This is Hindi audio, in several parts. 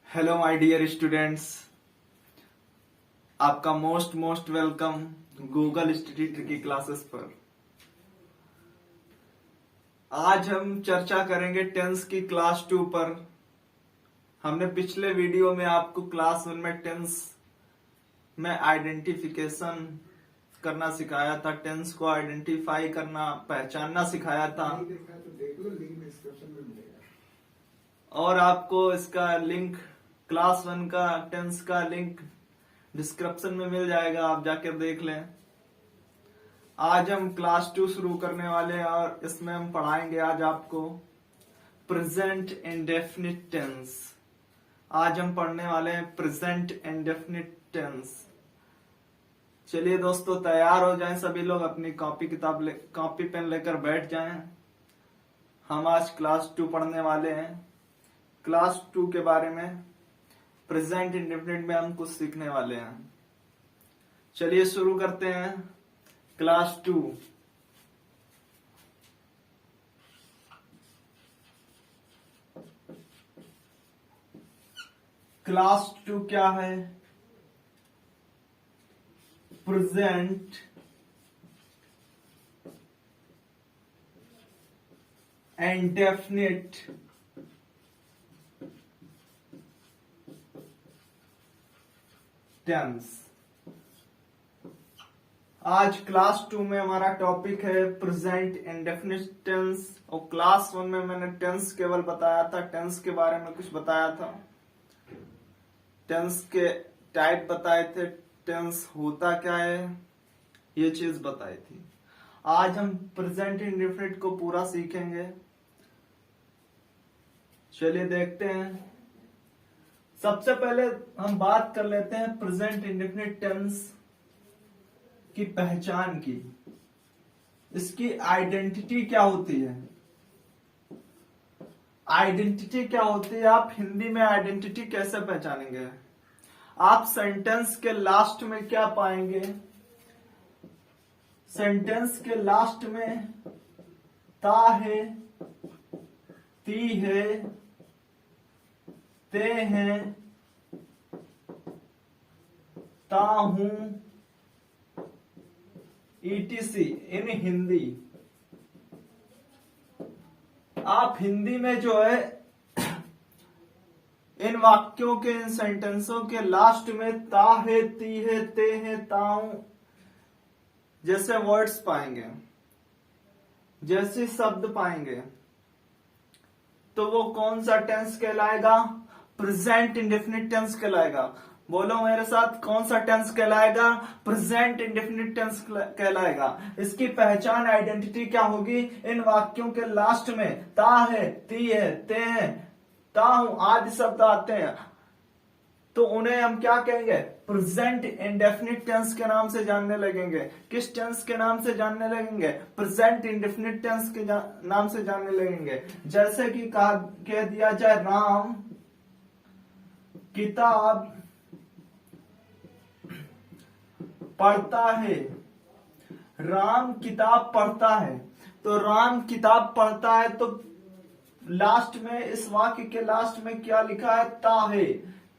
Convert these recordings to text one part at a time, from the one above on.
हेलो माय डियर स्टूडेंट्स, आपका मोस्ट वेलकम गूगल स्टडी की क्लासेस पर। आज हम चर्चा करेंगे टेंस की क्लास 2 पर। हमने पिछले वीडियो में आपको क्लास 1 में टेंस में आइडेंटिफिकेशन करना सिखाया था, टेंस को आइडेंटिफाई करना, पहचानना सिखाया था। और आपको इसका लिंक, क्लास 1 का टेंस का लिंक डिस्क्रिप्शन में मिल जाएगा, आप जाकर देख लें। आज हम क्लास 2 शुरू करने वाले हैं और इसमें हम पढ़ाएंगे आज आपको प्रेजेंट इंडेफिनिट टेंस। आज हम पढ़ने वाले हैं प्रेजेंट इंडेफिनिट टेंस। चलिए दोस्तों, तैयार हो जाएं सभी लोग, अपनी कॉपी पेन लेकर बैठ जाएं। हम आज क्लास 2 पढ़ने वाले हैं। क्लास 2 के बारे में प्रेजेंट इंडेफिनिट में हम कुछ सीखने वाले हैं। चलिए शुरू करते हैं क्लास 2। क्लास 2 क्या है? Present indefinite tense. आज क्लास 2 में हमारा टॉपिक है प्रेजेंट इंडेफिनिट टेंस। और क्लास 1 में मैंने टेंस केवल बताया था, टेंस के बारे में कुछ बताया था, टेंस के टाइप बताए थे, टेंस होता क्या है, ये चीज बताई थी। आज हम प्रेजेंट इंडेफिनिट को पूरा सीखेंगे। चलिए देखते हैं। सबसे पहले हम बात कर लेते हैं प्रेजेंट इंडेफिनिट टेंस की पहचान की। इसकी आइडेंटिटी क्या होती है? आइडेंटिटी क्या होती है? आप हिंदी में आइडेंटिटी कैसे पहचानेंगे? आप सेंटेंस के लास्ट में क्या पाएंगे? सेंटेंस के लास्ट में ता है, ती है, ते हैं, ता हूं, ETC इन हिंदी। आप हिंदी में जो है इन वाक्यों के, इन सेंटेंसों के लास्ट में ता है, ती है, ते है, ताऊ जैसे वर्ड्स पाएंगे, जैसे शब्द पाएंगे, तो वो कौन सा टेंस कहलाएगा? प्रेजेंट इंडेफिनिट टेंस कहलाएगा। बोलो मेरे साथ, कौन सा टेंस कहलाएगा? प्रेजेंट इंडेफिनिट टेंस कहलाएगा। इसकी पहचान, आइडेंटिटी क्या होगी? इन वाक्यों के लास्ट में ता है, ती है, ते है, ता हूं आदि शब्द आते हैं, तो उन्हें हम क्या कहेंगे? प्रेजेंट इंडेफिनिट टेंस के नाम से जानने लगेंगे। किस टेंस के नाम से जानने लगेंगे? प्रेजेंट इंडेफिनिट टेंस के नाम से जानने लगेंगे। जैसे कि कह दिया जाए, राम किताब पढ़ता है। राम किताब पढ़ता है, तो राम किताब पढ़ता है, तो लास्ट में, इस वाक्य के लास्ट में क्या लिखा है? ता है।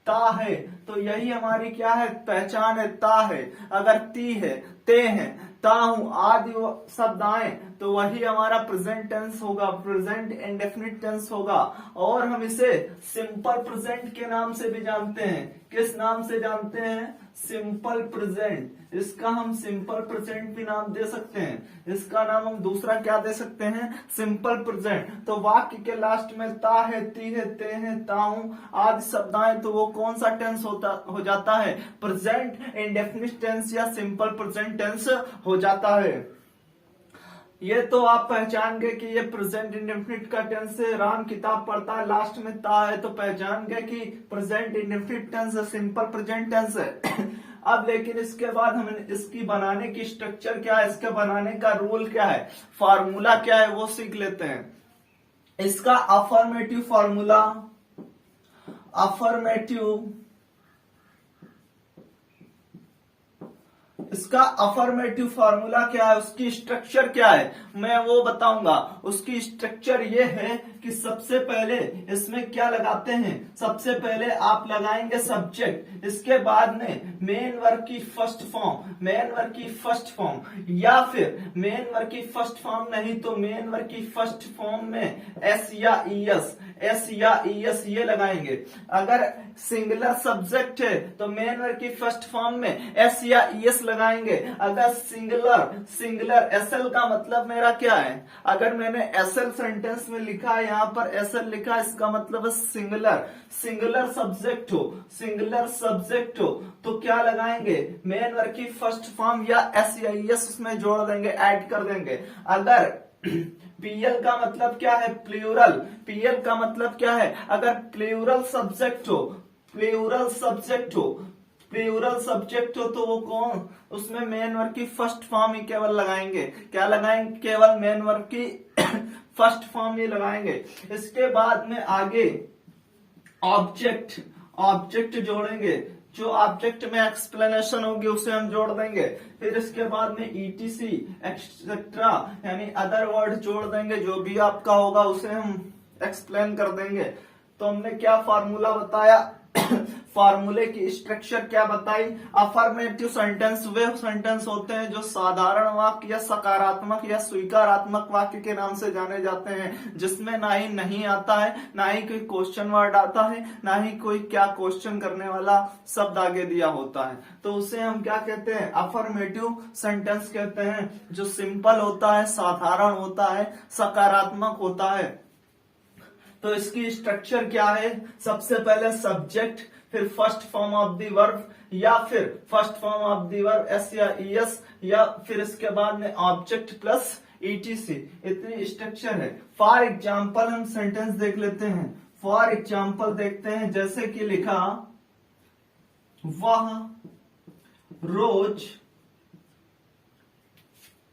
ता है, तो यही हमारी क्या है? पहचान है, ता है। अगर ती है, ते है, ता हूं आदि शब्द आए, तो वही हमारा प्रेजेंट टेंस होगा, प्रेजेंट इंडेफिनिट टेंस होगा। और हम इसे सिंपल प्रेजेंट के नाम से भी जानते हैं। किस नाम से जानते हैं? Simple present. इसका हम सिंपल प्रेजेंट भी नाम दे सकते हैं। इसका नाम हम दूसरा क्या दे सकते हैं? Simple present. तो वाक्य के लास्ट में ता है, ती है, ते है, ताऊ आदि शब्द आए, तो वो कौन सा टेंस हो जाता है? प्रेजेंट इंडेफिनिट टेंस या सिंपल प्रेजेंट टेंस हो जाता है। ये तो आप पहचान गए कि ये प्रेजेंट इंडेफिनिट का टेंस है। राम किताब पढ़ता है, लास्ट में ता है, तो पहचान गए कि प्रेजेंट इंडेफिनिट टेंस है, सिंपल प्रेजेंट टेंस है। अब लेकिन इसके बाद हमें इसकी बनाने की स्ट्रक्चर क्या है, इसके बनाने का रूल क्या है, फॉर्मूला क्या है, वो सीख लेते हैं। इसका अफर्मेटिव फॉर्मूला, अफर्मेटिव इसका अफर्मेटिव फॉर्मूला क्या है, उसकी स्ट्रक्चर क्या है, मैं वो बताऊंगा। उसकी स्ट्रक्चर ये है कि सबसे पहले इसमें क्या लगाते हैं, सबसे पहले आप लगाएंगे सब्जेक्ट, इसके बाद में मेन वर्ब की फर्स्ट फॉर्म, मेन वर्ब की फर्स्ट फॉर्म, या फिर मेन वर्ब की फर्स्ट फॉर्म नहीं तो मेन वर्ब की फर्स्ट फॉर्म में एस या ईएस ये लगाएंगे। अगर सिंगुलर सब्जेक्ट है तो मेन वर्ब की फर्स्ट फॉर्म में एस या ईएस लगाएंगे। अगर सिंगुलर एसएल का मतलब मेरा क्या है, अगर मैंने एसएल सेंटेंस में लिखा है, यहां पर एसएल लिखा है, इसका मतलब है सिंगुलर सब्जेक्ट हो तो क्या लगाएंगे, मेन वर्ब की फर्स्ट फॉर्म या एस या ईएस उसमें जोड़ देंगे, ऐड कर देंगे। अगर पीएल का मतलब क्या है, पीएल का मतलब क्या है, अगर प्लूरल सब्जेक्ट हो तो वो कौन, उसमें मेन वर्ब की फर्स्ट फॉर्म ही केवल लगाएंगे। क्या लगाएंगे, केवल मेन वर्ब की फर्स्ट फॉर्म ही लगाएंगे। इसके बाद में आगे ऑब्जेक्ट जोड़ेंगे, जो ऑब्जेक्ट में एक्सप्लेनेशन होगी उसे हम जोड़ देंगे। फिर इसके बाद में ईटीसी एक्सेट्रा यानी अदर वर्ड जोड़ देंगे, जो भी आपका होगा उसे हम एक्सप्लेन कर देंगे। तो हमने क्या फार्मूला बताया, फार्मूले की स्ट्रक्चर क्या बताई। अफर्मेटिव सेंटेंस वे सेंटेंस होते हैं जो साधारण वाक्य या सकारात्मक या स्वीकारात्मक वाक्य के नाम से जाने जाते हैं, जिसमें ना ही नहीं आता है, ना ही कोई क्वेश्चन वर्ड आता है, ना ही कोई क्या क्वेश्चन करने वाला शब्द आगे दिया होता है। तो उसे हम क्या कहते हैं, अफर्मेटिव सेंटेंस कहते हैं, जो सिंपल होता है, साधारण होता है, सकारात्मक होता है। तो इसकी स्ट्रक्चर क्या है, सबसे पहले सब्जेक्ट, फिर first form of the verb या फिर first form of the verb s या ईएस, या फिर इसके बाद में ऑब्जेक्ट प्लस ईटीसी, इतनी स्ट्रक्चर है। फॉर एग्जाम्पल हम सेंटेंस देख लेते हैं, फॉर एग्जाम्पल देखते हैं, जैसे कि लिखा वह रोज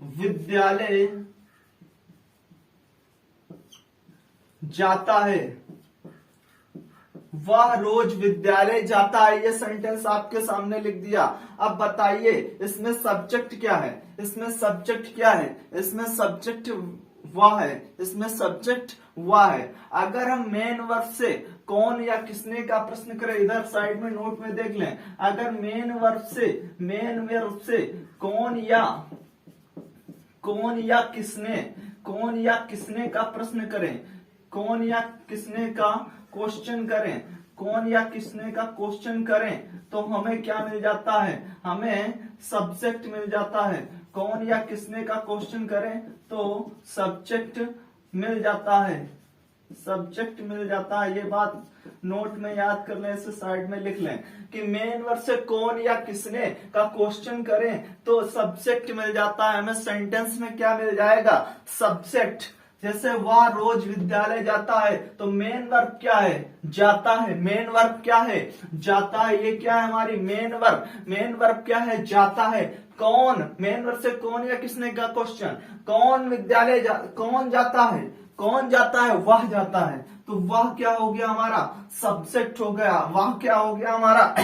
विद्यालय जाता है, वह रोज विद्यालय जाता है, ये सेंटेंस आपके सामने लिख दिया। अब बताइए इसमें सब्जेक्ट क्या है, इसमें सब्जेक्ट वह है, अगर हम मेन वर्ब से कौन या किसने का प्रश्न करें, इधर साइड में नोट में देख लें, अगर मेन वर्ब से कौन या किसने का प्रश्न करें, कौन या किसने का क्वेश्चन करें, तो हमें क्या मिल जाता है, हमें सब्जेक्ट मिल जाता है। कौन या किसने का क्वेश्चन करें तो सब्जेक्ट मिल जाता है, ये बात नोट में याद कर लें, इसे साइड में लिख लें कि मेन वर्ब से कौन या किसने का क्वेश्चन करें तो सब्जेक्ट मिल जाता है। हमें सेंटेंस में क्या मिल जाएगा, सब्जेक्ट। जैसे वह रोज विद्यालय जाता है तो मेन वर्ब क्या है, जाता है, मेन वर्ब क्या है, जाता है, ये क्या है हमारी मेन वर्ब क्या है, जाता है। कौन, मेन वर्ब से कौन या किसने का क्वेश्चन, कौन जाता है, वह जाता है, तो वह क्या हो गया हमारा, सब्जेक्ट हो गया। वह क्या हो गया हमारा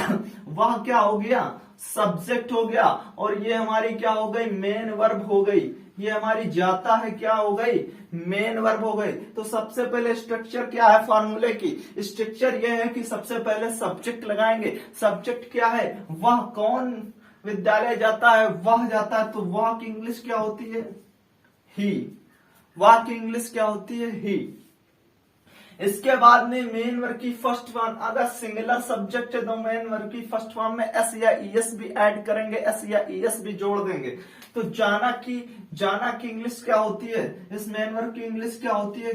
वह क्या हो गया, सब्जेक्ट हो गया, और ये हमारी क्या हो गई, मेन वर्ब हो गई। ये हमारी जाता है क्या हो गई, मेन वर्ब हो गई। तो सबसे पहले स्ट्रक्चर क्या है फार्मूले की, स्ट्रक्चर ये है कि सबसे पहले सब्जेक्ट लगाएंगे। सब्जेक्ट क्या है, वह कौन विद्यालय जाता है, वह जाता है, तो वह की इंग्लिश क्या होती है, ही। वह की इंग्लिश क्या होती है, ही। इसके बाद में मेन वर्ब की फर्स्ट फॉर्म, अगर सिंगुलर सब्जेक्ट है तो मेन वर्ब की फर्स्ट फॉर्म में एस या ईएस भी ऐड करेंगे, एस या ईएस भी जोड़ देंगे। तो जाना की इंग्लिश क्या होती है, इस मेन वर्ब की इंग्लिश क्या होती है,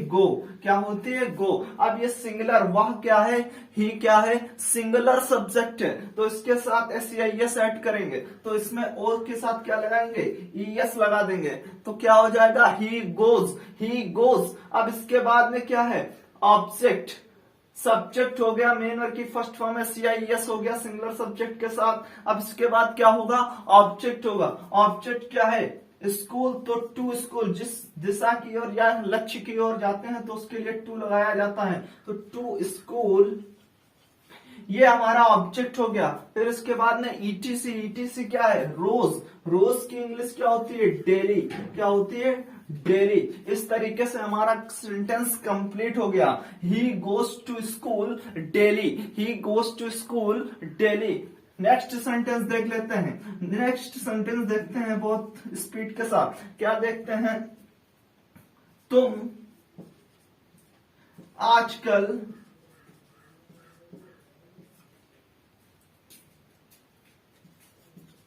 गो। क्या होती है, गो। अब ये सिंगुलर, वह क्या है, ही क्या है, सिंगुलर सब्जेक्ट है, तो इसके साथ एस या ईएस ऐड करेंगे, तो इसमें और के साथ क्या लगाएंगे, ईएस लगा देंगे, तो क्या हो जाएगा, ही गोज। अब इसके बाद में क्या है, ऑब्जेक्ट। सब्जेक्ट हो गया, मेन वर्ब की फर्स्ट फॉर्म एस या ईएस हो गया सिंगुलर सब्जेक्ट के साथ। अब इसके बाद क्या होगा, ऑब्जेक्ट होगा। ऑब्जेक्ट क्या है, स्कूल, तो टू स्कूल, जिस दिशा की ओर या लक्ष्य की ओर जाते हैं तो उसके लिए टू लगाया जाता है, तो टू स्कूल ये हमारा ऑब्जेक्ट हो गया। फिर इसके बाद में ईटीसी, ईटीसी क्या है? रोज, रोज की इंग्लिश क्या होती है? डेली, क्या होती है? डेली। इस तरीके से हमारा सेंटेंस कंप्लीट हो गया। He goes to school daily, he goes to school daily. Next sentence देख लेते हैं, नेक्स्ट सेंटेंस देखते हैं बहुत स्पीड के साथ। क्या देखते हैं? तुम आजकल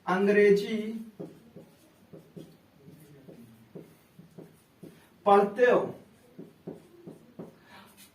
अंग्रेजी पढ़ते हो,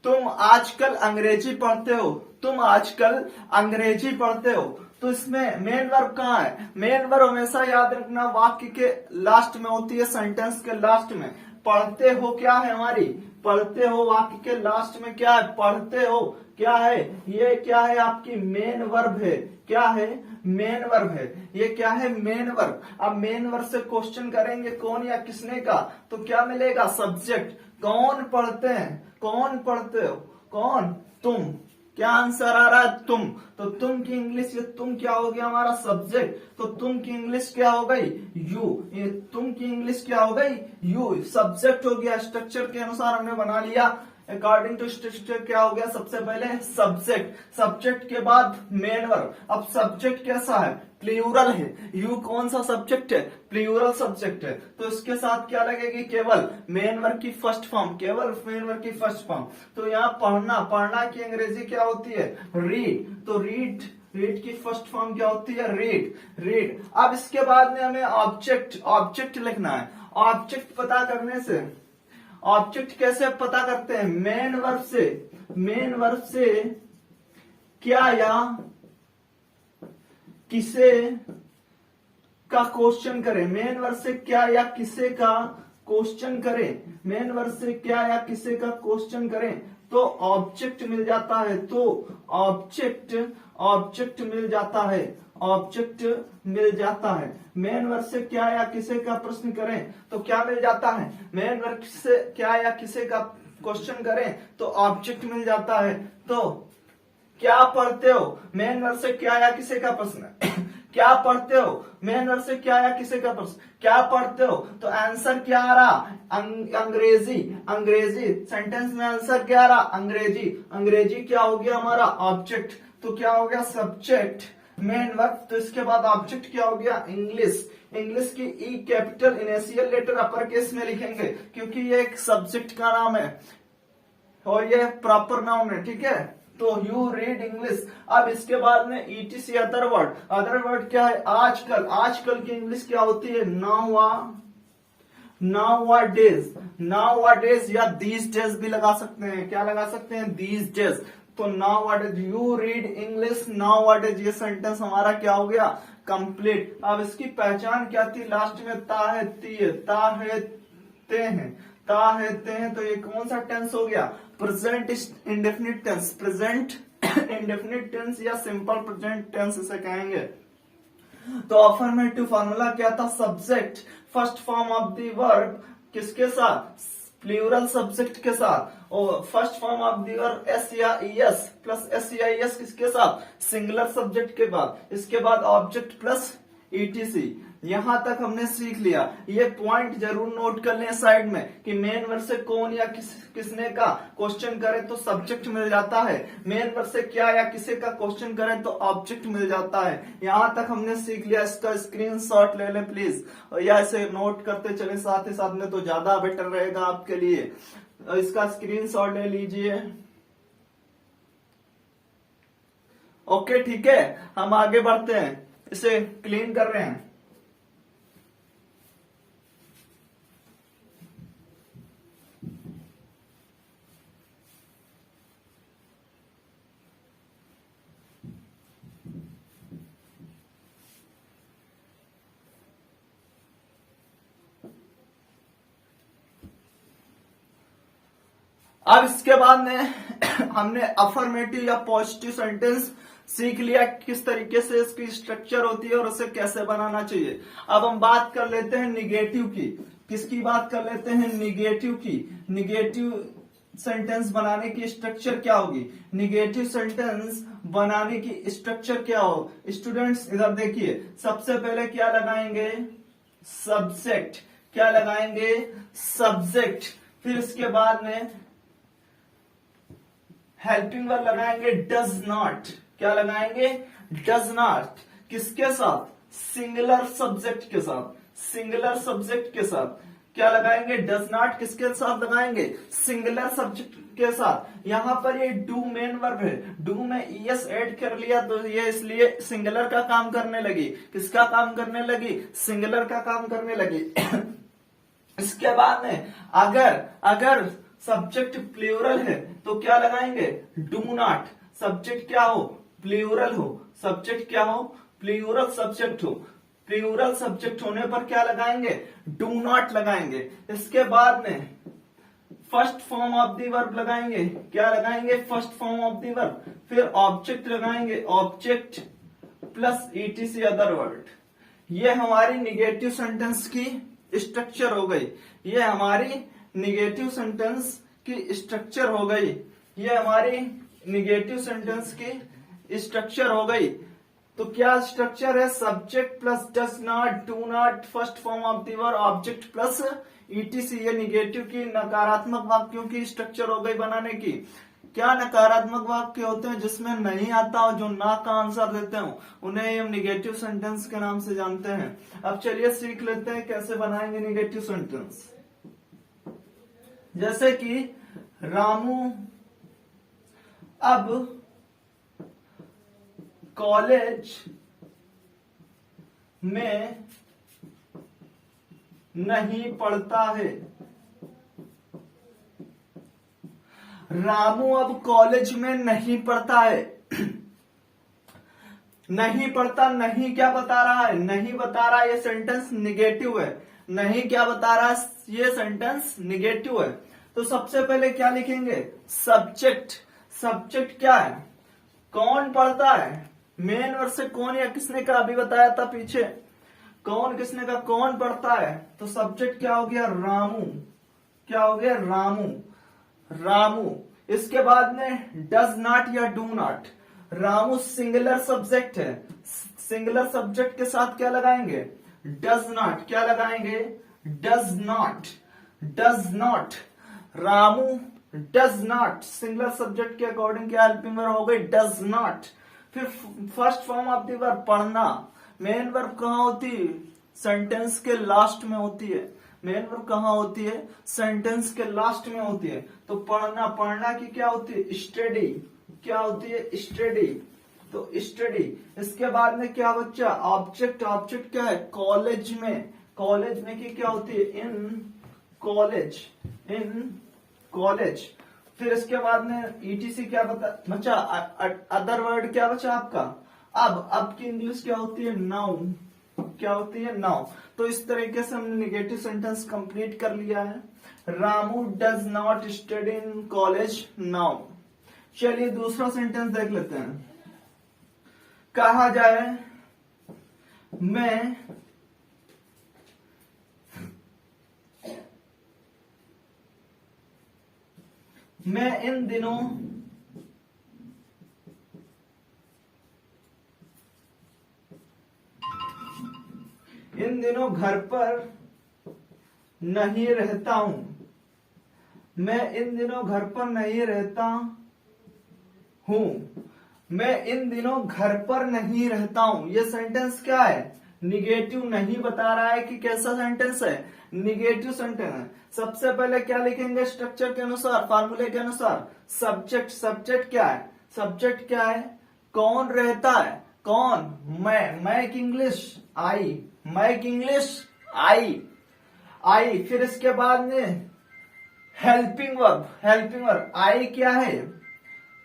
तुम आजकल अंग्रेजी पढ़ते हो, तुम आजकल अंग्रेजी पढ़ते हो। तो इसमें मेन वर्ब कहाँ है? मेन वर्ब हमेशा याद रखना वाक्य के लास्ट में होती है, सेंटेंस के लास्ट में। पढ़ते हो क्या है हमारी? पढ़ते हो वाक्य के लास्ट में क्या है? पढ़ते हो क्या है? ये क्या है? आपकी मेन वर्ब है। क्या है? मेन वर्ब है। ये क्या है? Main verb. अब मेन वर्ब से क्वेश्चन करेंगे कौन या किसने का, तो क्या मिलेगा? सब्जेक्ट। कौन पढ़ते हैं? कौन पढ़ते हो? कौन? तुम। क्या आंसर आ रहा है? तुम। तो तुम की इंग्लिश, ये तुम क्या हो गया? हमारा सब्जेक्ट। तो तुम की इंग्लिश क्या हो गई? यू। ये तुम की इंग्लिश क्या हो गई? यू। सब्जेक्ट हो गया। स्ट्रक्चर के अनुसार हमने बना लिया। अकॉर्डिंग टू स्ट्रक्चर क्या हो गया? सबसे पहले सब्जेक्ट, सब्जेक्ट के बाद मेन वर्ब। अब सब्जेक्ट कैसा है? प्लूरल है। यू कौन सा सब्जेक्ट है? प्लूरल सब्जेक्ट है। तो इसके साथ क्या लगेगी? केवल मेन वर्ब की फर्स्ट फॉर्म, केवल मेन वर्ब की फर्स्ट फॉर्म। तो यहाँ पढ़ना, पढ़ना की अंग्रेजी क्या होती है? रीड। तो रीड, रीड की फर्स्ट फॉर्म क्या होती है? Read, read. अब इसके बाद में हमें ऑब्जेक्ट, ऑब्जेक्ट लिखना है। ऑब्जेक्ट पता करने से, ऑब्जेक्ट कैसे पता करते हैं? मेन वर्ब से, मेन वर्ब से क्या या किसे का क्वेश्चन करें। मेन वर्ब से क्या या किसे का क्वेश्चन करें, मेन वर्ब से क्या या किसे का क्वेश्चन करें तो ऑब्जेक्ट मिल जाता है। तो ऑब्जेक्ट, ऑब्जेक्ट मिल जाता है, ऑब्जेक्ट मिल जाता है। मेन वर्ब से क्या या किसे का प्रश्न करें तो क्या मिल जाता है? मेन वर्ब से क्या या किसे का क्वेश्चन करें तो ऑब्जेक्ट मिल जाता है। तो क्या पढ़ते हो? मेन वर्ब से क्या या किसे का प्रश्न क्या पढ़ते हो? मेन वर्ब से क्या या किसे का प्रश्न क्या पढ़ते हो? तो आंसर क्या आ रहा? अंग्रेजी, अंग्रेजी। सेंटेंस में आंसर क्या आ रहा? अंग्रेजी। अंग्रेजी क्या हो गया हमारा? ऑब्जेक्ट। तो क्या हो गया? Subject, main verb. तो इसके बाद ऑब्जेक्ट क्या हो गया? इंग्लिश। इंग्लिश की E capital initial letter upper case में लिखेंगे क्योंकि ये एक सब्जेक्ट का नाम है और ये प्रॉपर नाउन है। ठीक है, तो यू रीड इंग्लिश। अब इसके बाद में ETC other word. Other word क्या है? आजकल। आजकल की इंग्लिश क्या होती है? Now, now days, now days या दीज डेज भी लगा सकते हैं। क्या लगा सकते हैं? These days. तो now days, you read English now days. ये सेंटेंस हमारा क्या हो गया? कंप्लीट। अब इसकी पहचान क्या थी? लास्ट में ता है ती है, ता है ते हैं, ता है ते हैं। तो ये कौन सा टेंस हो गया? Present indefinite tense, present indefinite tense या सिंपल प्रेजेंट टेंस इसे कहेंगे। तो अफर्मेटिव फॉर्मूला क्या था? Subject first form of the verb किसके साथ? प्लूरल सब्जेक्ट के साथ। और first form of the verb s या एस प्लस एस या एस किसके साथ? सिंगुलर सब्जेक्ट के बाद। इसके बाद ऑब्जेक्ट प्लस ईटीसी। यहां तक हमने सीख लिया। ये पॉइंट जरूर नोट कर लें साइड में कि मेन वर्ब से कौन या किसने का क्वेश्चन करे तो सब्जेक्ट मिल जाता है। मेन वर्ब से क्या या किसे का क्वेश्चन करे तो ऑब्जेक्ट मिल जाता है। यहां तक हमने सीख लिया। इसका स्क्रीनशॉट ले लें प्लीज, या इसे नोट करते चले साथ ही साथ में तो ज्यादा बेटर रहेगा आपके लिए। इसका स्क्रीनशॉट ले लीजिए। ओके, ठीक है, हम आगे बढ़ते हैं। इसे क्लीन कर रहे हैं। अब इसके बाद में हमने अफर्मेटिव या पॉजिटिव सेंटेंस सीख लिया किस तरीके से इसकी स्ट्रक्चर होती है और उसे कैसे बनाना चाहिए। अब हम बात कर लेते हैं निगेटिव की। किसकी बात कर लेते हैं? निगेटिव की। निगेटिव सेंटेंस बनाने की स्ट्रक्चर क्या होगी, निगेटिव सेंटेंस बनाने की स्ट्रक्चर क्या हो स्टूडेंट्स, इधर देखिए सबसे पहले क्या लगाएंगे, सब्जेक्ट, क्या लगाएंगे, सब्जेक्ट, फिर इसके बाद में हेल्पिंग वर्ब लगाएंगे डज नॉट, क्या लगाएंगे, डज नॉट, किसके साथ, सिंगुलर सब्जेक्ट के साथ, सिंगुलर सब्जेक्ट के साथ, क्या लगाएंगे, डज नॉट किसके साथ लगाएंगे, सिंगुलर सब्जेक्ट के साथ। यहां पर ये डू मेन वर्ब है, डू में एस ऐड कर लिया तो ये इसलिए सिंगुलर का काम करने लगी, किसका काम करने लगी, सिंगुलर का काम करने लगी। इसके बाद में अगर सब्जेक्ट प्लूरल है तो क्या लगाएंगे, डू नॉट, सब्जेक्ट क्या हो, प्लूरल हो, सब्जेक्ट क्या हो, प्लूरल सब्जेक्ट हो, प्लूरल सब्जेक्ट होने पर क्या लगाएंगे, डू नॉट लगाएंगे। इसके बाद में first form of the verb लगाएंगे, क्या लगाएंगे, first form of the verb, फिर ऑब्जेक्ट लगाएंगे, object plus etc other word. ये हमारी निगेटिव सेंटेंस की स्ट्रक्चर हो गई, ये हमारी निगेटिव सेंटेंस की स्ट्रक्चर हो गई, ये हमारी निगेटिव सेंटेंस की स्ट्रक्चर हो गई। तो क्या स्ट्रक्चर है, subject plus does not, do not, first form of the verb, object plus etc. ये निगेटिव की नकारात्मक वाक्यों की स्ट्रक्चर हो गई बनाने की। क्या नकारात्मक वाक्य होते हैं जिसमें नहीं आता और जो ना का आंसर देते हो उन्हें हम निगेटिव सेंटेंस के नाम से जानते हैं। अब चलिए सीख लेते हैं कैसे बनाएंगे निगेटिव सेंटेंस। जैसे कि रामू अब कॉलेज में नहीं पढ़ता है। रामू अब कॉलेज में नहीं पढ़ता है। नहीं पढ़ता, नहीं क्या बता रहा है, नहीं बता रहा, ये सेंटेंस निगेटिव है। नहीं क्या बता रहा है, ये सेंटेंस निगेटिव है। तो सबसे पहले क्या लिखेंगे, सब्जेक्ट। सब्जेक्ट क्या है, कौन पढ़ता है, मेन वर्ड से कौन या किसने का अभी बताया था पीछे, कौन किसने का, कौन पढ़ता है। तो सब्जेक्ट क्या हो गया, रामू, क्या हो गया, रामू, रामू। इसके बाद में डज नॉट या do not, Ramu singular subject है, सिंगुलर सब्जेक्ट के साथ क्या लगाएंगे, डज नॉट, क्या लगाएंगे, does not, does not, Ramu does not, singular subject के अकॉर्डिंग क्या हेल्पिंग वर्ब हो गई, डज नॉट। फिर first form of the verb पढ़ना, मेन वर्ब कहां होती है, सेंटेंस के लास्ट में होती है। मेन वर्ब कहां होती है, सेंटेंस के लास्ट में होती है। तो पढ़ना, पढ़ना की क्या होती है, स्टडी, क्या होती है, स्टडी, तो स्टडी। इसके बाद में क्या बच्चा, ऑब्जेक्ट, ऑब्जेक्ट क्या है, कॉलेज में, कॉलेज में की क्या होती है, इन कॉलेज, इन कॉलेज। फिर इसके बाद में ईटीसी क्या बचा, अदर वर्ड क्या बचा आपका, अब की इंग्लिश क्या होती है, नाउ, क्या होती है, नाउ। तो इस तरीके से हमने निगेटिव सेंटेंस कंप्लीट कर लिया है। Ramu does not study in college now. चलिए दूसरा सेंटेंस देख लेते हैं। कहा जाए मैं इन दिनों घर पर नहीं रहता हूं। मैं इन दिनों घर पर नहीं रहता हूं। मैं इन दिनों घर पर नहीं रहता हूं। ये सेंटेंस क्या है, निगेटिव, नहीं बता रहा है कि कैसा सेंटेंस है, निगेटिव सेंटेंस है। सबसे पहले क्या लिखेंगे, स्ट्रक्चर के अनुसार, फार्मूले के अनुसार, सब्जेक्ट, सब्जेक्ट क्या है, सब्जेक्ट क्या है, कौन रहता है, कौन, मैं इंग्लिश, आई, मैं इंग्लिश, आई, आई। फिर इसके बाद में हेल्पिंग वर्ब, हेल्पिंग वर्ब, आई क्या है,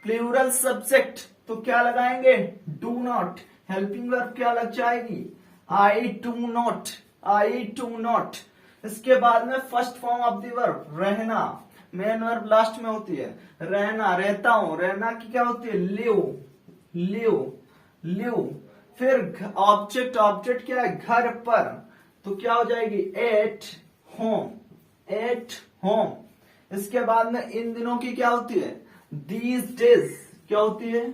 प्लूरल सब्जेक्ट, तो क्या लगाएंगे, डू नॉट। हेल्पिंग वर्ब क्या लग जाएगी, I do not, I do not. इसके बाद में first form of the verb, रहना, मेन वर्ब लास्ट में होती है, रहना, रहता हूं, रहना की क्या होती है, लिव, लिव, लिव। फिर ऑब्जेक्ट, ऑब्जेक्ट क्या है, घर पर, तो क्या हो जाएगी, एट होम, एट होम। इसके बाद में इन दिनों की क्या होती है, दीज डेज क्या होती है,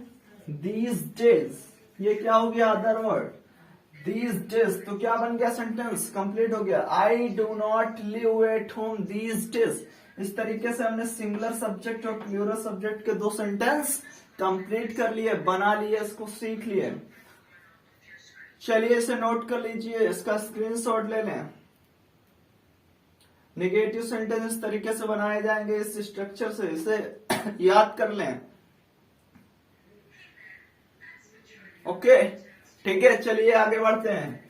दीज डेज, ये क्या हो गया अदर वर्ड, दीज डेज, तो क्या बन गया, सेंटेंस कंप्लीट हो गया, I do not live at home these days. इस तरीके से हमने सिंगुलर सब्जेक्ट और प्लूरल सब्जेक्ट के 2 सेंटेंस कंप्लीट कर लिए, बना लिए, इसको सीख लिए। चलिए इसे नोट कर लीजिए, इसका स्क्रीनशॉट ले लें। नेगेटिव सेंटेंस इस तरीके से बनाए जाएंगे, इस स्ट्रक्चर से, इसे याद कर लें। ओके ठीक है, चलिए आगे बढ़ते हैं।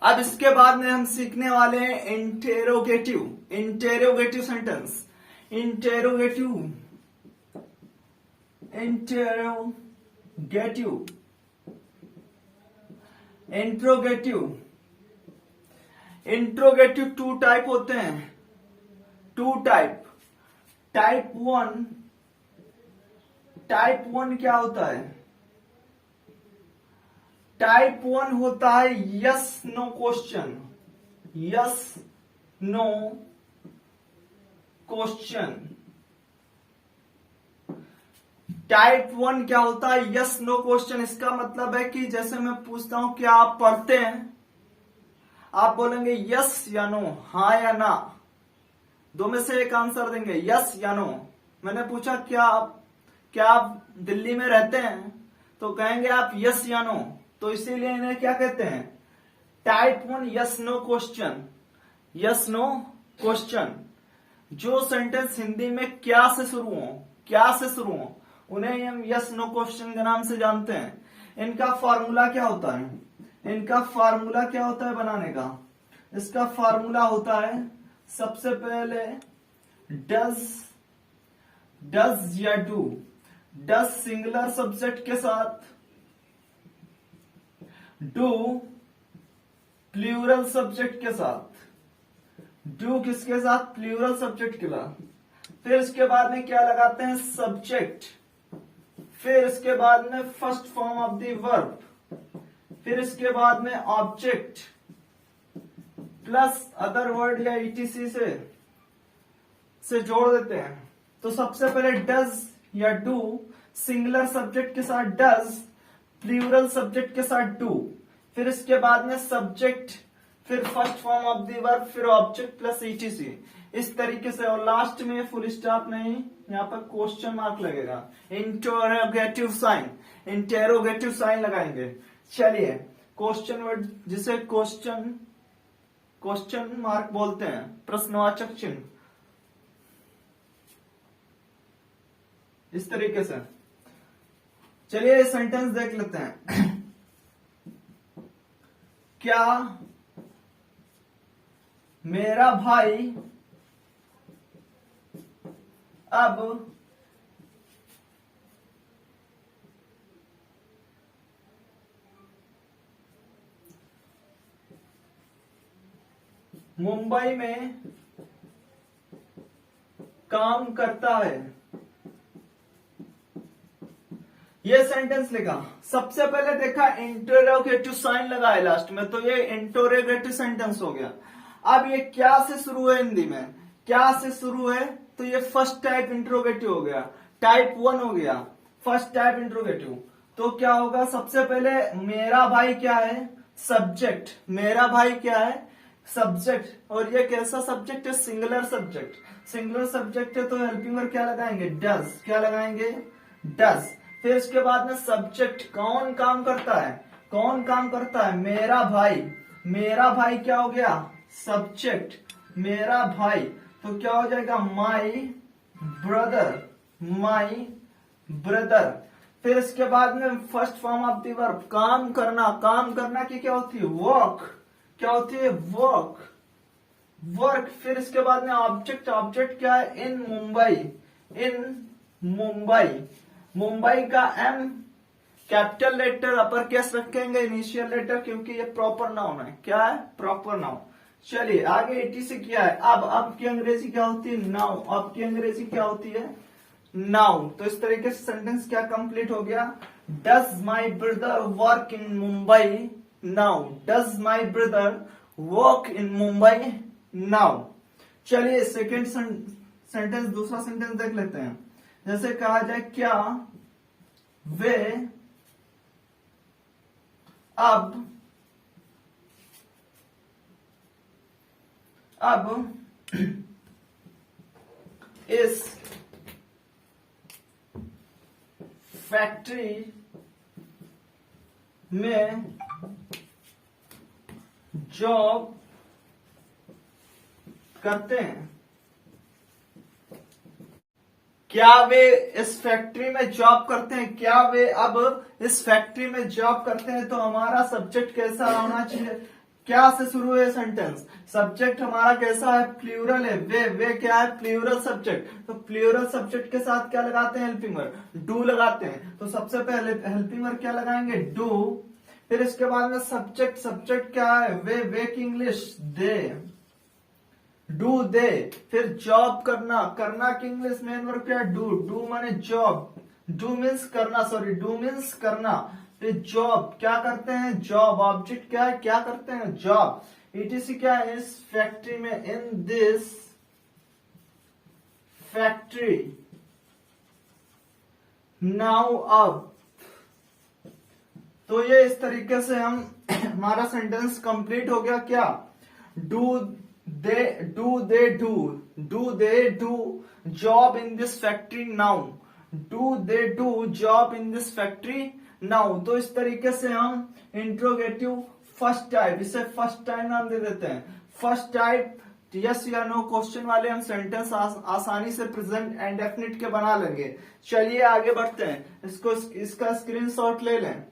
अब इसके बाद में हम सीखने वाले हैं interrogative sentence. Interrogative interrogative 2 type होते हैं, 2 टाइप। टाइप वन क्या होता है, टाइप 1 होता है yes no question, yes no question. Type 1 क्या होता है, यस नो क्वेश्चन। इसका मतलब है कि जैसे मैं पूछता हूं क्या आप पढ़ते हैं, आप बोलेंगे यस या नो, हाँ या ना, 2 में से एक आंसर देंगे, यस या नो। मैंने पूछा क्या आप दिल्ली में रहते हैं, तो कहेंगे आप यस या नो। तो इसीलिए इन्हें क्या कहते हैं, type 1 yes no question, yes no question. जो सेंटेंस हिंदी में क्या से शुरू हो उन्हें हम यस नो क्वेश्चन के नाम से जानते हैं। इनका फॉर्मूला क्या होता है, बनाने का, इसका फॉर्मूला होता है सबसे पहले डज या डू। डज सिंगुलर सब्जेक्ट के साथ, डू प्लूरल सब्जेक्ट के साथ, डू किसके साथ, प्लूरल सब्जेक्ट के साथ। फिर इसके बाद में क्या लगाते हैं, सब्जेक्ट। फिर इसके बाद में first form of the verb. फिर इसके बाद में ऑब्जेक्ट प्लस अदर वर्ड या ईटीसी से जोड़ देते हैं। तो सबसे पहले डज या डू सिंगुलर सब्जेक्ट के साथ डज, प्लूरल सब्जेक्ट के साथ डू। फिर इसके बाद में सब्जेक्ट, फिर first form of the verb, फिर ऑब्जेक्ट प्लस ईटीसी, इस तरीके से। और लास्ट में फुल स्टॉप नहीं, यहाँ पर क्वेश्चन मार्क लगेगा, इंटरोगेटिव साइन लगाएंगे। चलिए क्वेश्चन वर्ड, जिसे क्वेश्चन मार्क बोलते हैं, प्रश्नवाचक चिन्ह, इस तरीके से। चलिए सेंटेंस देख लेते हैं। क्या मेरा भाई अब मुंबई में काम करता है? ये सेंटेंस लिखा, सबसे पहले देखा इंटरोगेटिव साइन लगा है लास्ट में, तो ये इंटरोगेटिव सेंटेंस हो गया। अब ये क्या से शुरू है, हिंदी में क्या से शुरू है, तो ये फर्स्ट टाइप इंटरोगेटिव हो गया, टाइप 1 हो गया, फर्स्ट टाइप इंटरोगेटिव। तो क्या होगा, सबसे पहले मेरा भाई क्या है, सब्जेक्ट, मेरा भाई क्या है, सब्जेक्ट। और ये कैसा सब्जेक्ट है, सिंगुलर सब्जेक्ट। सिंगुलर सब्जेक्ट है तो हेल्पिंग वर्ब क्या लगाएंगे, डज, क्या लगाएंगे, डज। फिर इसके बाद में सब्जेक्ट, कौन काम करता है, मेरा भाई। मेरा भाई क्या हो गया, सब्जेक्ट, मेरा भाई। तो क्या हो जाएगा, माई ब्रदर। फिर इसके बाद में first form of the verb, काम करना की क्या होती है, वर्क, क्या होती है, वर्क। फिर इसके बाद में ऑब्जेक्ट क्या है, इन मुंबई। मुंबई का कैपिटल लेटर अपर केस रखेंगे, इनिशियल लेटर, क्योंकि ये प्रॉपर नाउन है। क्या है? Proper noun. चलिए आगे एटीसी क्या है? अब की अंग्रेजी क्या होती है? नाउ। अब की अंग्रेजी क्या होती है? नाउ। तो इस तरीके से सेंटेंस क्या कंप्लीट हो गया? Does my brother work in Mumbai now? Does my brother work in Mumbai now? चलिए सेकेंड सेंटेंस, दूसरा सेंटेंस देख लेते हैं। जैसे कहा जाए क्या वे अब इस फैक्ट्री में जॉब करते हैं। क्या वे इस फैक्ट्री में जॉब करते हैं? क्या वे अब इस फैक्ट्री में जॉब करते हैं? तो हमारा सब्जेक्ट कैसा होना चाहिए? क्या से शुरू है सेंटेंस? सब्जेक्ट हमारा कैसा है? प्लूरल है। वे क्या है? Plural subject. तो प्लूरल सब्जेक्ट के साथ क्या लगाते हैं? हेल्पिंग वर्ब डू लगाते हैं। तो सबसे पहले हेल्पिंग वर्ब क्या लगाएंगे? डू। फिर इसके बाद में सब्जेक्ट क्या है? वे की इंग्लिश दे, डू दे। फिर जॉब करना की इंग्लिश मेन वर्ब क्या है? डू माने जॉब, डू मीन्स करना। फिर जॉब क्या करते हैं? जॉब। ऑब्जेक्ट क्या है? क्या करते हैं? जॉब। ईटीसी क्या है? इस फैक्ट्री में, इन दिस फैक्ट्री। नाउ अब। तो ये इस तरीके से हम हमारा सेंटेंस कंप्लीट हो गया। क्या? Do they do job in this factory now. Do they do job in this factory now. तो इस तरीके से हम इंट्रोगेटिव फर्स्ट टाइप, इसे फर्स्ट टाइप नाम दे देते हैं। फर्स्ट टाइप यस या नो क्वेश्चन वाले हम सेंटेंस आसानी से प्रेजेंट एंड डेफिनिट के बना लेंगे। चलिए आगे बढ़ते हैं। इसका स्क्रीनशॉट ले लें।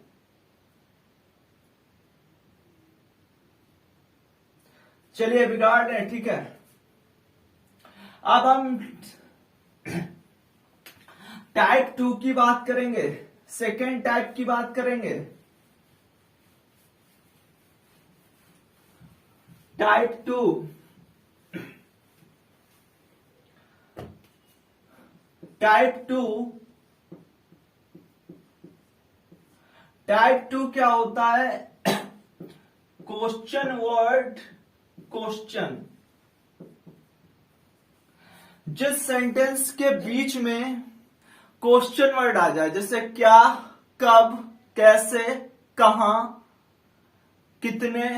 चलिए बिगाड़ रहे हैं, ठीक है। अब हम टाइप 2 की बात करेंगे, सेकेंड टाइप की बात करेंगे। टाइप 2 क्या होता है? Question word question. जिस सेंटेंस के बीच में क्वेश्चन वर्ड आ जाए, जैसे क्या, कब, कैसे, कहां, कितने,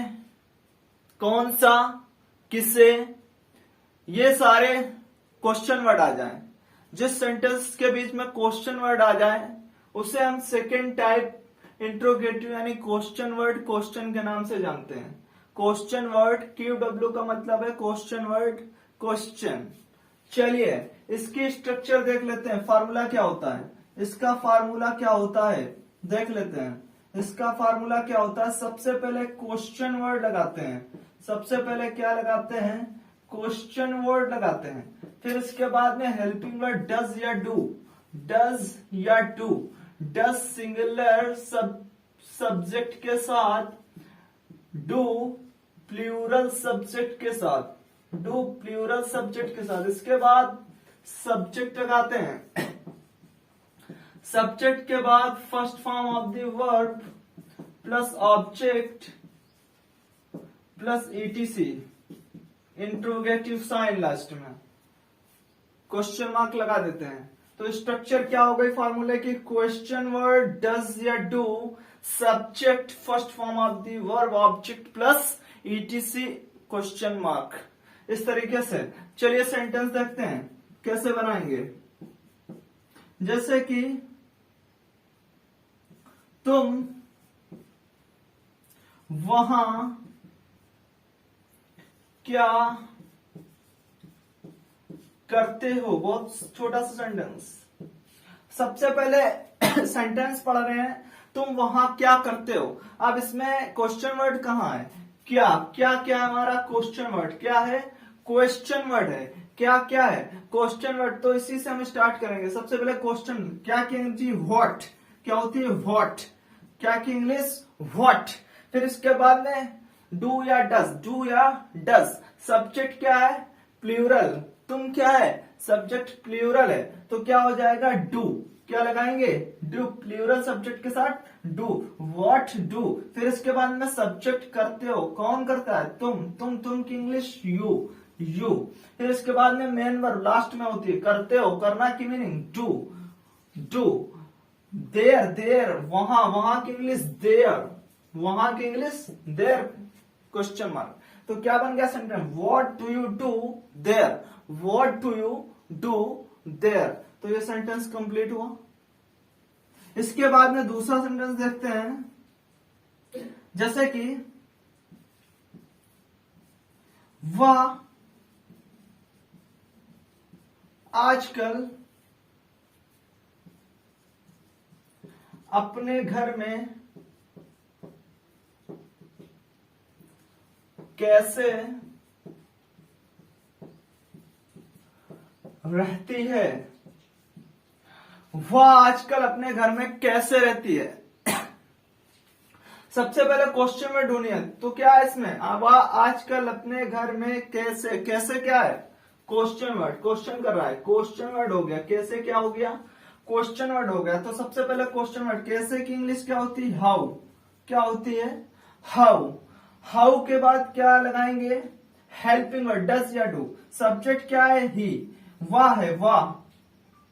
कौन सा, किसे, ये सारे क्वेश्चन वर्ड आ जाएं। जिस सेंटेंस के बीच में क्वेश्चन वर्ड आ जाए उसे हम सेकेंड टाइप इंट्रोगेटिव यानी क्वेश्चन वर्ड क्वेश्चन के नाम से जानते हैं। क्वेश्चन वर्ड QW का मतलब है क्वेश्चन वर्ड क्वेश्चन। चलिए इसकी स्ट्रक्चर देख लेते हैं। फार्मूला क्या होता है? इसका फार्मूला क्या होता है देख लेते हैं। इसका फार्मूला क्या होता है? सबसे पहले क्वेश्चन वर्ड लगाते हैं। सबसे पहले क्या लगाते हैं? क्वेश्चन वर्ड लगाते हैं। फिर इसके बाद में हेल्पिंग वर्ड डज या डू। डज सिंगुलर सब्जेक्ट के साथ, डू प्लूरल सब्जेक्ट के साथ, इसके बाद सब्जेक्ट लगाते हैं। सब्जेक्ट के बाद first form of the verb plus object plus ETC, interrogative sign last में, क्वेश्चन मार्क लगा देते हैं। तो स्ट्रक्चर क्या हो गई फॉर्मूले की? क्वेश्चन वर्ड डज या do, subject first form of the verb object plus ETC question mark. इस तरीके से चलिए सेंटेंस देखते हैं कैसे बनाएंगे। जैसे कि तुम वहां क्या करते हो? बहुत छोटा सा सेंटेंस। सबसे पहले सेंटेंस पढ़ रहे हैं, तुम वहां क्या करते हो। अब इसमें क्वेश्चन वर्ड कहां है? क्या क्या हमारा क्वेश्चन वर्ड क्या है? क्वेश्चन वर्ड है। क्या है? Question word. तो इसी से हम स्टार्ट करेंगे। सबसे पहले क्वेश्चन क्या कहेंगे जी? व्हाट। क्या होती है व्हाट, क्या की इंग्लिश व्हाट। फिर इसके बाद में डू या डज, सब्जेक्ट क्या है प्लूरल, तुम क्या है सब्जेक्ट प्लूरल है तो क्या हो जाएगा डू, क्या लगाएंगे डू, प्लूरल सब्जेक्ट के साथ डू, व्हाट डू। फिर इसके बाद में सब्जेक्ट करते हो, कौन करता है तुम की इंग्लिश यू। फिर इसके बाद में मेन वर्ब लास्ट में होती है, करते हो, करना की मीनिंग डू। देयर वहां की इंग्लिश देयर, क्वेश्चन मार्क। तो क्या बन गया sentence, what do you do their. तो ये सेंटेंस कंप्लीट हुआ। इसके बाद में दूसरा सेंटेंस देखते हैं, जैसे कि वह आजकल अपने घर में कैसे रहती है, वह आजकल अपने घर में कैसे रहती है। सबसे पहले क्वेश्चन में ढूंढिए, तो क्या है इसमें, वह आजकल अपने घर में कैसे क्या है क्वेश्चन वर्ड, क्वेश्चन कर रहा है, क्वेश्चन वर्ड हो गया, कैसे क्या हो गया क्वेश्चन वर्ड हो गया। तो सबसे पहले क्वेश्चन वर्ड, कैसे की इंग्लिश क्या होती है हाउ, क्या होती है हाउ के बाद क्या लगाएंगे हेल्पिंग वर्ड डज या डू, सब्जेक्ट क्या है ही, वाह है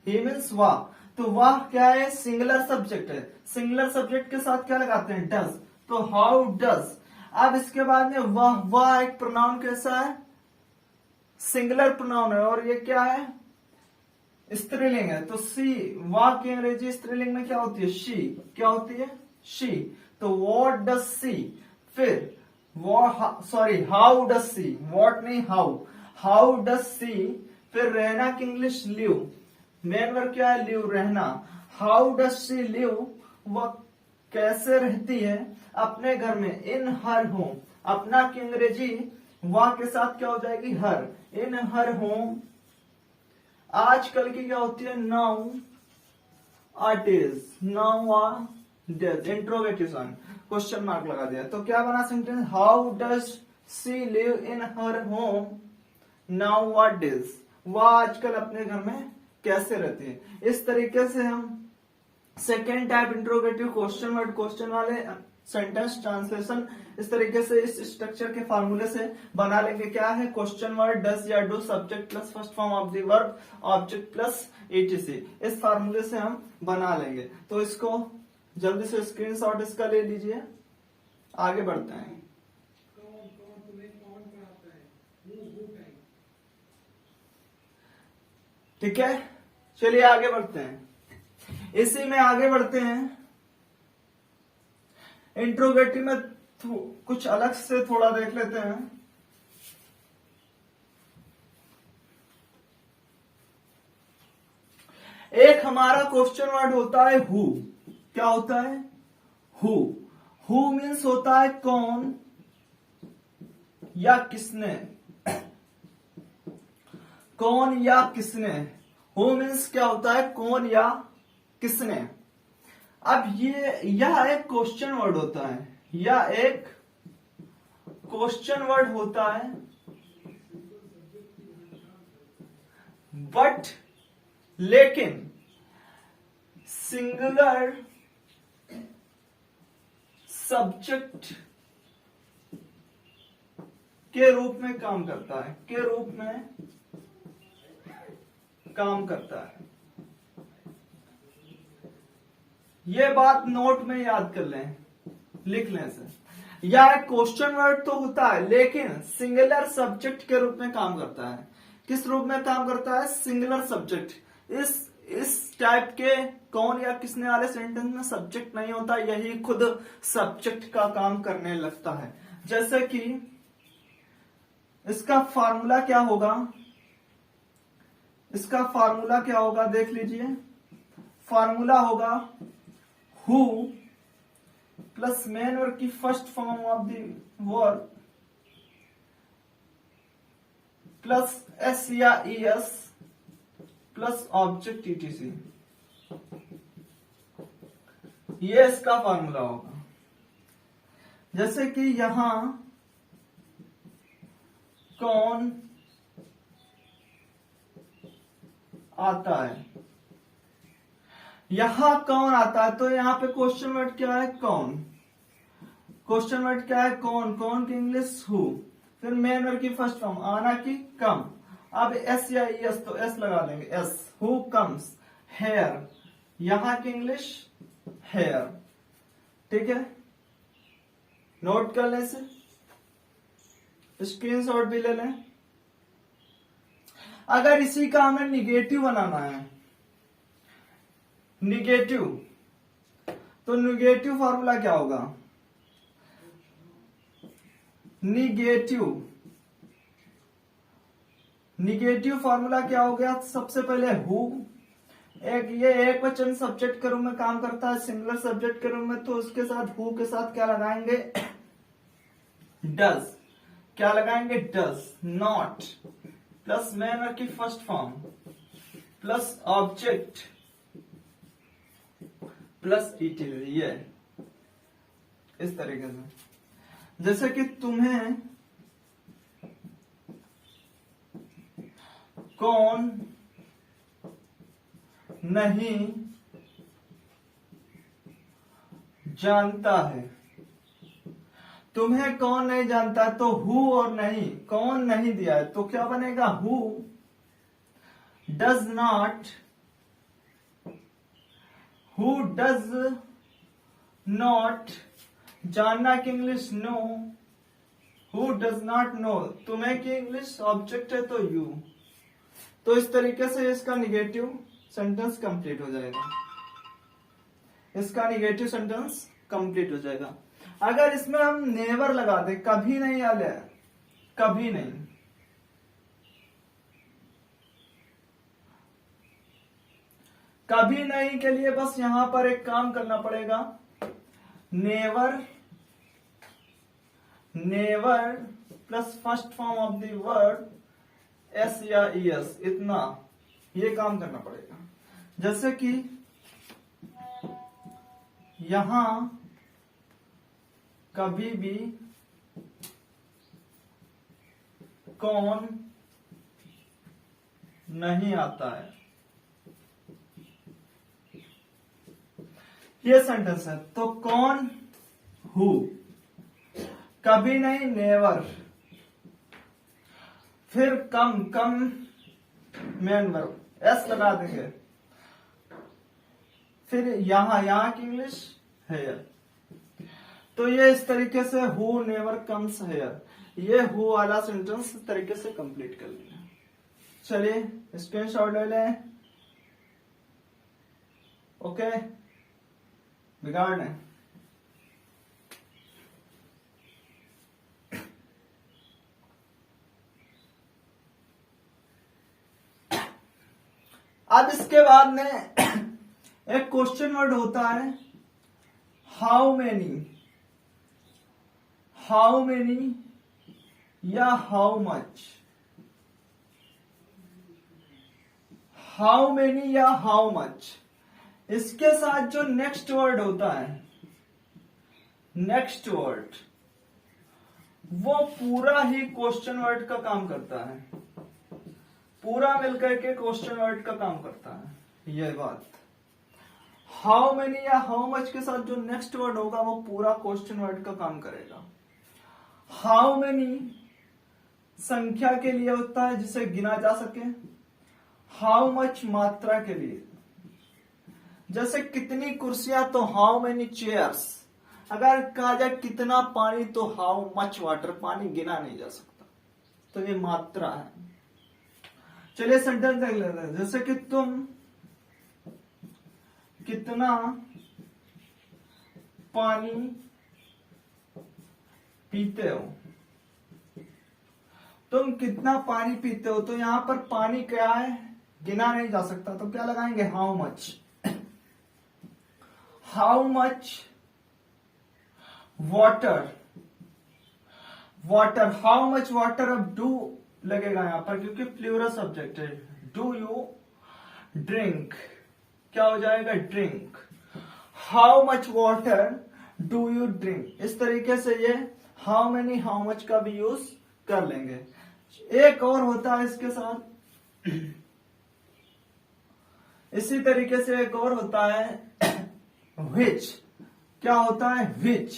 ही मीन्स वाह, तो वाह क्या है सिंगुलर सब्जेक्ट है, सिंगुलर सब्जेक्ट के साथ क्या लगाते हैं डज, तो हाउ डज। अब इसके बाद में वाह एक प्रोनाउन कैसा है सिंगुलर प्रोनाउन है और ये क्या है स्त्रीलिंग है, तो सी, वाह की अंग्रेजी स्त्रीलिंग में क्या होती है शी, क्या होती है शी, तो व्हाट डज सी। फिर हाउ डज सी, व्हाट नहीं हाउ डज सी। फिर रहना की इंग्लिश लिव, मेन वर्ब क्या है लिव रहना, हाउ डज सी लिव, वह कैसे रहती है अपने घर में, इन हर होम, अपना की अंग्रेजी वह के साथ क्या हो जाएगी हर, इन हर होम। आजकल की क्या होती है nowadays, interrogative sign, question mark लगा दिया, तो क्या बना sentence, how does she live in her home nowadays, वह आजकल अपने घर में कैसे रहती है। इस तरीके से हम second type interrogative question word, question वाले सेंटेंस ट्रांसलेशन इस तरीके से इस स्ट्रक्चर के फार्मूले से बना लेंगे। क्या है क्वेश्चन वर्ड डज या do, subject plus first form of the verb, object plus etc, इस फार्मूले से हम बना लेंगे। तो इसको जल्दी से स्क्रीनशॉट इसका ले लीजिए, आगे बढ़ते हैं। ठीक है, चलिए आगे बढ़ते हैं। इसी में आगे बढ़ते हैं, इंट्रोगेटिव में कुछ अलग से थोड़ा देख लेते हैं। एक हमारा क्वेश्चन वर्ड होता है हु, क्या होता है हु मीन्स होता है कौन या किसने, कौन या किसने, हु मीन्स क्या होता है कौन या किसने। अब यह एक क्वेश्चन वर्ड होता है, यह एक क्वेश्चन वर्ड होता है, बट लेकिन सिंगुलर सब्जेक्ट के रूप में काम करता है, के रूप में काम करता है। ये बात नोट में याद कर लें, लिख लें से, यह एक क्वेश्चन वर्ड तो होता है लेकिन सिंगुलर सब्जेक्ट के रूप में काम करता है। किस रूप में काम करता है, सिंगुलर सब्जेक्ट। इस टाइप के कौन या किसने वाले सेंटेंस में सब्जेक्ट नहीं होता, यही खुद सब्जेक्ट का काम करने लगता है। जैसे कि इसका फार्मूला क्या होगा, इसका फार्मूला क्या होगा देख लीजिए, फार्मूला होगा हु प्लस मेन वर्ब की first form of the verb plus s या ईएस प्लस ऑब्जेक्ट ईटीसी। ये इसका फॉर्मूला होगा। जैसे कि यहां कौन आता है, यहां कौन आता है, तो यहां पे क्वेश्चन वर्ड क्या है, कौन। क्वेश्चन वर्ड क्या है, कौन। कौन की इंग्लिश हु। फिर मेन वर्ड की फर्स्ट फॉर्म आना की कम। अब एस या एस तो एस लगा देंगे, एस। हु कम्स, हेयर, यहां की इंग्लिश हेयर। ठीक है, नोट कर लें इसे, स्क्रीनशॉट भी ले लें। अगर इसी का हमें निगेटिव बनाना है, निगेटिव, तो निगेटिव फॉर्मूला क्या होगा, निगेटिव, निगेटिव फॉर्मूला क्या हो गया, सबसे पहले हु, ये एक वचन सब्जेक्ट के रूप में काम करता है, सिंगुलर सब्जेक्ट के रूप में, तो उसके साथ हु के साथ क्या लगाएंगे, डज। क्या लगाएंगे, डज। नॉट प्लस मैनर की first form plus object plus it, ये इस तरीके से। जैसे कि तुम्हें कौन नहीं जानता है, तुम्हें कौन नहीं जानता, तो हु और नहीं, कौन नहीं दिया है तो क्या बनेगा, who does not, who does not, जानना की English know, who does not know, तुम्हें की इंग्लिश ऑब्जेक्ट है तो यू। तो इस तरीके से इसका निगेटिव सेंटेंस कंप्लीट हो जाएगा, इसका निगेटिव सेंटेंस कंप्लीट हो जाएगा। अगर इसमें हम नेवर लगा दे, कभी नहीं आले, कभी नहीं, कभी नहीं के लिए बस यहां पर एक काम करना पड़ेगा, never, never plus first form of the word S या ईएस, इतना ये काम करना पड़ेगा। जैसे कि यहां कभी भी कौन नहीं आता है, ये सेंटेंस है। तो कौन, हु, कभी नहीं नेवर, फिर कम, कम मेन वर्ब, एस लगा देंगे, फिर यहां की इंग्लिश हेयर। तो ये इस तरीके से हु नेवर कम्स हेयर, ये हु वाला सेंटेंस इस तरीके से कंप्लीट कर लिया। चलिए स्क्रीनशॉट ले लें, ओके, बिगाड़ लें। अब इसके बाद में एक क्वेश्चन वर्ड होता है हाउ मेनी, हाउ मेनी या हाउ मच, हाउ मेनी या हाउ मच, इसके साथ जो नेक्स्ट वर्ड होता है, नेक्स्ट वर्ड, वो पूरा ही क्वेश्चन वर्ड का काम करता है, पूरा मिलकर के क्वेश्चन वर्ड का काम करता है। यह बात, हाउ मेनी या हाउ मच के साथ जो नेक्स्ट वर्ड होगा वो पूरा क्वेश्चन वर्ड का काम करेगा। हाउ मेनी संख्या के लिए होता है जिसे गिना जा सके, हाउ मच मात्रा के लिए, जैसे कितनी कुर्सियां तो हाउ मेनी चेयर्स, अगर कहा जाए कितना पानी तो हाउ मच वाटर, पानी गिना नहीं जा सकता, तो ये मात्रा है। चलिए सेंटेंस देख लेते हैं, जैसे कि तुम कितना पानी पीते हो, तुम कितना पानी पीते हो, तो यहां पर पानी क्या है, गिना नहीं जा सकता, तो क्या लगाएंगे, how much. How much water, water, how much water, अब डू लगेगा यहां पर क्योंकि प्लूरल सब्जेक्ट है। डू यू ड्रिंक, क्या हो जाएगा, drink. How much water do you drink. इस तरीके से ये हाउ मेनी हाउ मच का भी यूज कर लेंगे। एक और होता है इसके साथ, इसी तरीके से एक और होता है which। क्या होता है which।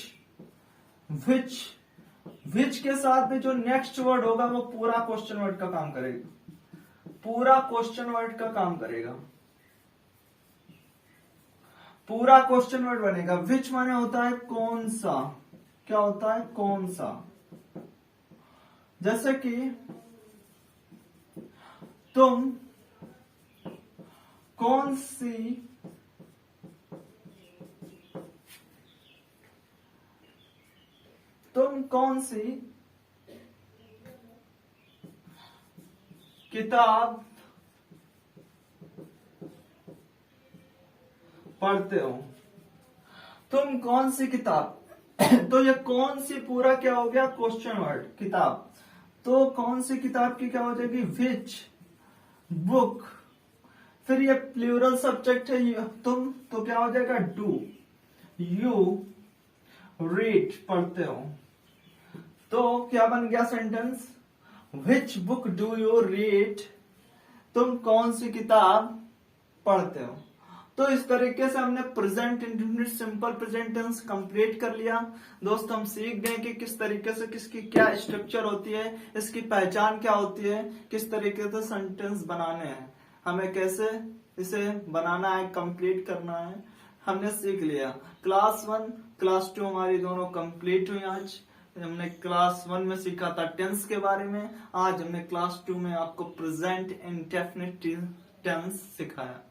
which के साथ में जो नेक्स्ट वर्ड होगा वो पूरा क्वेश्चन वर्ड का काम करेगा, पूरा क्वेश्चन वर्ड का काम करेगा, पूरा क्वेश्चन वर्ड बनेगा। which माने होता है कौन सा। क्या होता है कौन सा। जैसे कि तुम कौन सी किताब पढ़ते हो। तुम कौन सी किताब तो ये कौन सी पूरा क्या हो गया क्वेश्चन वर्ड किताब। तो कौन सी किताब की क्या हो जाएगी विच बुक। फिर ये प्लूरल सब्जेक्ट है तुम, तो क्या हो जाएगा डू। यू रीड पढ़ते हो। तो क्या बन गया sentence, which book do you read. तुम कौन सी किताब पढ़ते हो। तो इस तरीके से हमने present indefinite simple present tense complete कर लिया। दोस्त हम सीख गए कि किस तरीके से किसकी क्या स्ट्रक्चर होती है, इसकी पहचान क्या होती है, किस तरीके से सेंटेंस बनाने हैं, हमें कैसे इसे बनाना है, कंप्लीट करना है, हमने सीख लिया। क्लास 1 क्लास 2 हमारी दोनों कंप्लीट हुई। आज हमने क्लास 1 में सीखा था टेंस के बारे में, आज हमने क्लास 2 में आपको प्रेजेंट इंडेफिनिट टेंस सिखाया।